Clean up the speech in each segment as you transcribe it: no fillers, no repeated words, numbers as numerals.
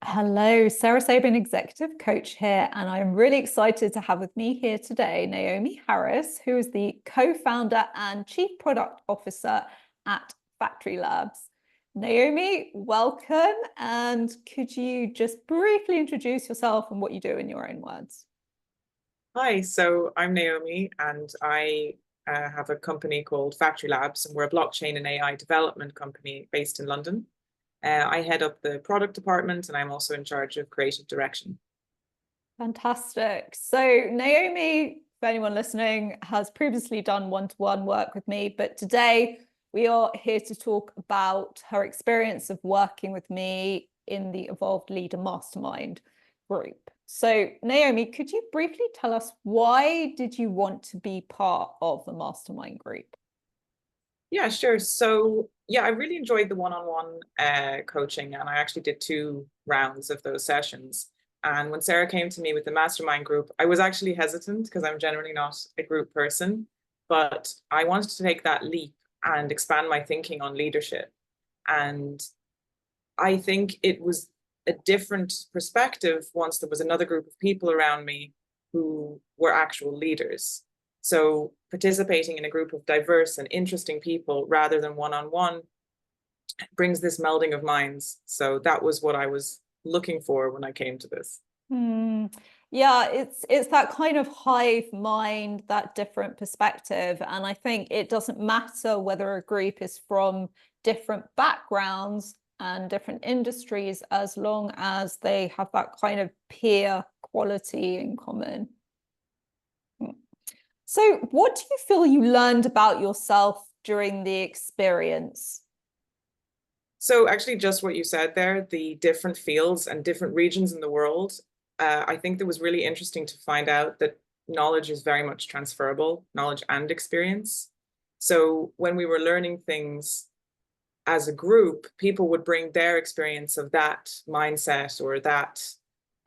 Hello, Sarah Sabin, Executive Coach here, and I'm really excited to have with me here today Naomi Harris, who is the co-founder and Chief Product Officer at Factory Labs. Naomi, welcome, and could you just briefly introduce yourself and what you do in your own words? Hi, so I'm Naomi, and I have a company called Factory Labs, and we're a blockchain and AI development company based in London. I head up the product department, and I'm also in charge of creative direction. Fantastic. So Naomi, for anyone listening, has previously done one-to-one work with me, but today we are here to talk about her experience of working with me in the Evolved Leader Mastermind group. So Naomi, could you briefly tell us why did you want to be part of the Mastermind group? Yeah, sure. So yeah, I really enjoyed the one-on-one coaching, and I actually did 2 rounds of those sessions. And when Sarah came to me with the mastermind group, I was actually hesitant because I'm generally not a group person, but I wanted to take that leap and expand my thinking on leadership. And I think it was a different perspective once there was another group of people around me who were actual leaders. So participating in a group of diverse and interesting people rather than one-on-one brings this melding of minds. So that was what I was looking for when I came to this. Yeah, it's that kind of hive mind, that different perspective. And I think it doesn't matter whether a group is from different backgrounds and different industries, as long as they have that kind of peer quality in common. So, what do you feel you learned about yourself during the experience? So actually just what you said there, the different fields and different regions in the world, I think that was really interesting to find out that knowledge is very much transferable, knowledge and experience. So when we were learning things as a group, people would bring their experience of that mindset or that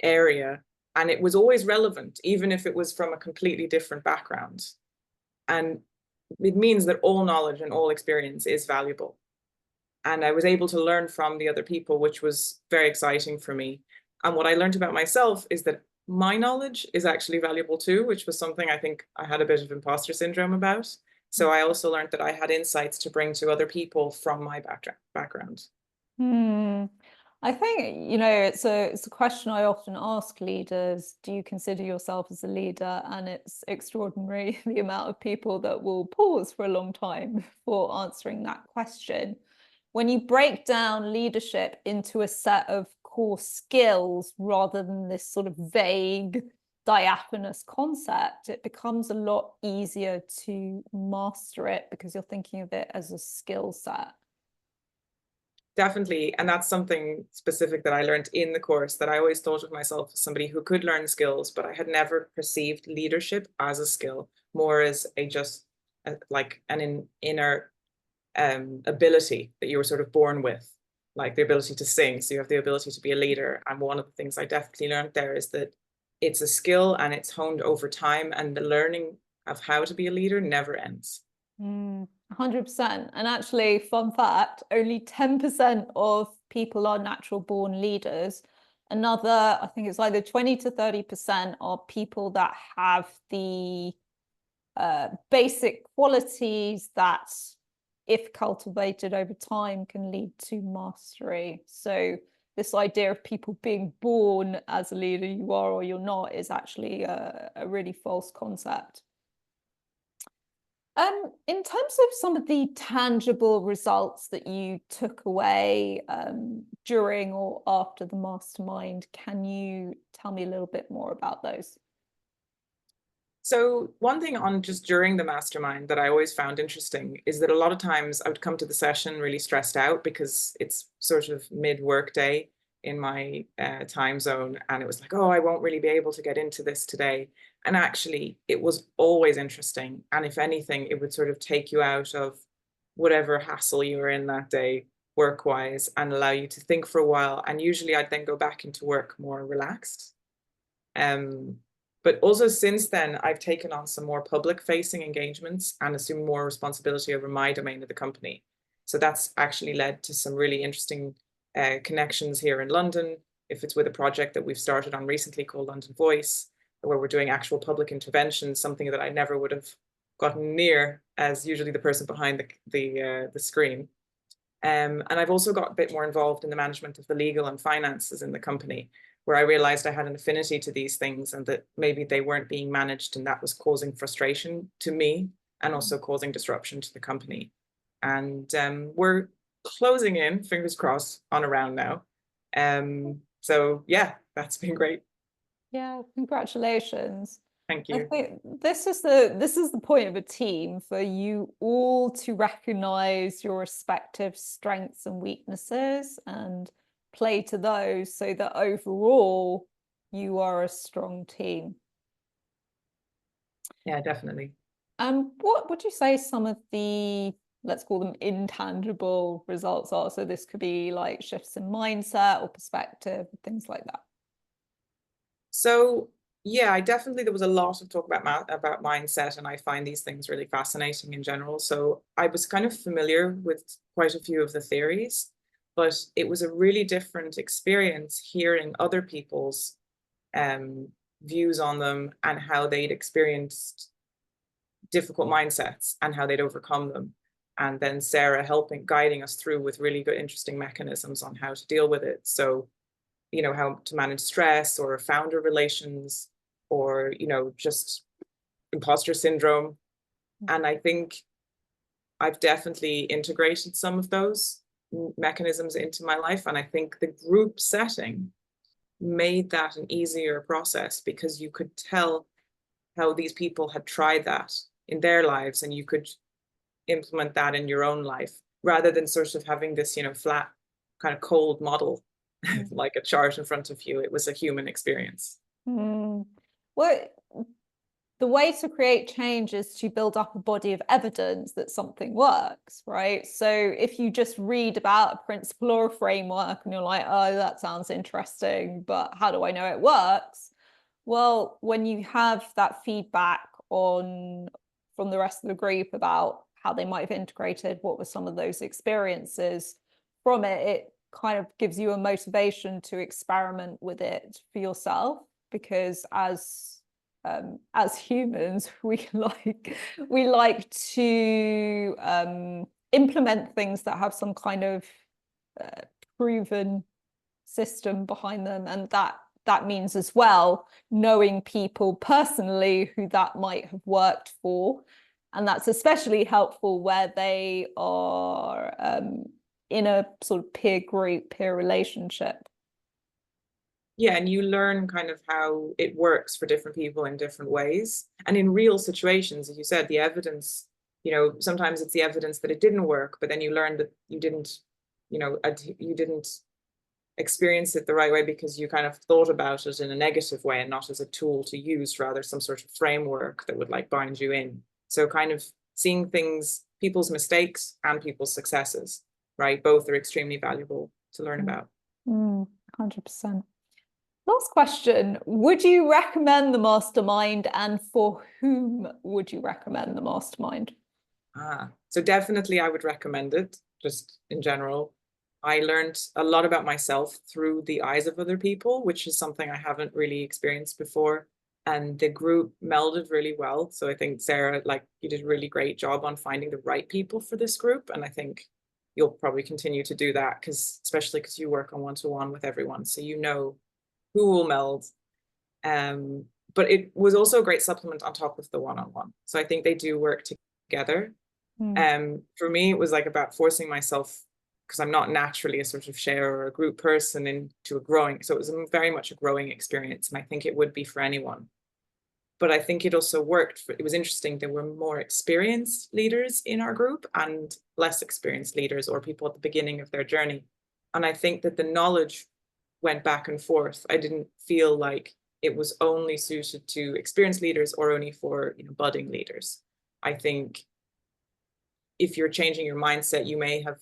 area, and it was always relevant, even if it was from a completely different background. And it means that all knowledge and all experience is valuable. And I was able to learn from the other people, which was very exciting for me. And what I learned about myself is that my knowledge is actually valuable too, which was something I think I had a bit of imposter syndrome about. So I also learned that I had insights to bring to other people from my background. Hmm. I think, it's a question I often ask leaders. Do you consider yourself as a leader? And it's extraordinary the amount of people that will pause for a long time before answering that question. When you break down leadership into a set of core skills rather than this sort of vague, diaphanous concept, it becomes a lot easier to master it because you're thinking of it as a skill set. Definitely. And that's something specific that I learned in the course, that I always thought of myself as somebody who could learn skills, but I had never perceived leadership as a skill, more as like an inner ability that you were sort of born with, like the ability to sing. So you have the ability to be a leader. And one of the things I definitely learned there is that it's a skill and it's honed over time, and the learning of how to be a leader never ends. 100%. And actually, fun fact, only 10% of people are natural born leaders. Another, I think it's either 20 to 30% are people that have the basic qualities that, if cultivated over time, can lead to mastery. So this idea of people being born as a leader, you are or you're not, is actually a really false concept. In terms of some of the tangible results that you took away during or after the mastermind, can you tell me a little bit more about those? So one thing on just during the mastermind that I always found interesting is that a lot of times I would come to the session really stressed out because it's sort of mid-work day in my time zone. And it was like, oh, I won't really be able to get into this today. And actually, it was always interesting. And if anything, it would sort of take you out of whatever hassle you were in that day, work-wise, and allow you to think for a while. And usually I'd then go back into work more relaxed. Um, but also since then, I've taken on some more public facing engagements and assumed more responsibility over my domain of the company. So that's actually led to some really interesting connections here in London, if it's with a project that we've started on recently called London Voice, where we're doing actual public intervention, something that I never would have gotten near as usually the person behind the screen. And I've also got a bit more involved in the management of the legal and finances in the company, where I realized I had an affinity to these things and that maybe they weren't being managed, and that was causing frustration to me and also causing disruption to the company. And we're closing in, fingers crossed, on a round now. So yeah, that's been great. Yeah, congratulations. Thank I you. think this is the point of a team, for you all to recognize your respective strengths and weaknesses and play to those, so that overall you are a strong team. Yeah, definitely. What would you say some of the, let's call them, intangible results are? So this could be like shifts in mindset or perspective, things like that. So yeah, there was a lot of talk about mindset, and I find these things really fascinating in general. So I was kind of familiar with quite a few of the theories, but it was a really different experience hearing other people's views on them and how they'd experienced difficult mindsets and how they'd overcome them. And then Sarah guiding us through with really good, interesting mechanisms on how to deal with it. So, how to manage stress or founder relations, or, just imposter syndrome. And I think I've definitely integrated some of those mechanisms into my life. And I think the group setting made that an easier process, because you could tell how these people had tried that in their lives, and you could implement that in your own life, rather than sort of having this, flat kind of cold model, like a chart in front of you. It was a human experience. Well, the way to create change is to build up a body of evidence that something works, right? So if you just read about a principle or a framework and you're like, oh, that sounds interesting, but how do I know it works? Well, when you have that feedback from the rest of the group about how they might have integrated, what were some of those experiences from it, it kind of gives you a motivation to experiment with it for yourself, because as humans, we like to implement things that have some kind of proven system behind them, and that means as well knowing people personally who that might have worked for, and that's especially helpful where they are in a sort of peer group, peer relationship. Yeah, and you learn kind of how it works for different people in different ways. And in real situations, as you said, the evidence, sometimes it's the evidence that it didn't work, but then you learn that you didn't experience it the right way, because you kind of thought about it in a negative way and not as a tool to use, rather some sort of framework that would like bind you in. So kind of seeing things, people's mistakes and people's successes, right? Both are extremely valuable to learn about. 100%. Last question. Would you recommend the Mastermind, and for whom would you recommend the Mastermind? So definitely I would recommend it, just in general. I learned a lot about myself through the eyes of other people, which is something I haven't really experienced before. And the group melded really well. So I think, Sarah, you did a really great job on finding the right people for this group. And I think you'll probably continue to do that, especially because you work on one-to-one with everyone. So who will meld. But it was also a great supplement on top of the one-on-one. So I think they do work together. For me, it was about forcing myself, because I'm not naturally a sort of share or a group person, into so it was very much a growing experience. And I think it would be for anyone. But I think it also worked. It was interesting. There were more experienced leaders in our group and less experienced leaders, or people at the beginning of their journey. And I think that the knowledge went back and forth. I didn't feel like it was only suited to experienced leaders or only for budding leaders. I think if you're changing your mindset, you may have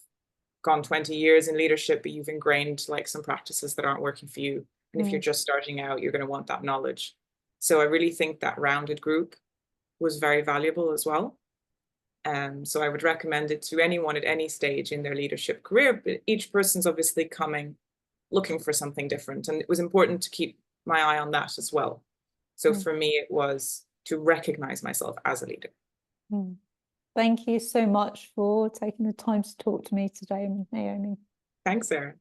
gone 20 years in leadership, but you've ingrained some practices that aren't working for you. And if you're just starting out, you're going to want that knowledge. So I really think that rounded group was very valuable as well. So I would recommend it to anyone at any stage in their leadership career, but each person's obviously coming looking for something different. And it was important to keep my eye on that as well. So for me, it was to recognize myself as a leader. Thank you so much for taking the time to talk to me today, Naomi. Thanks, Sarah.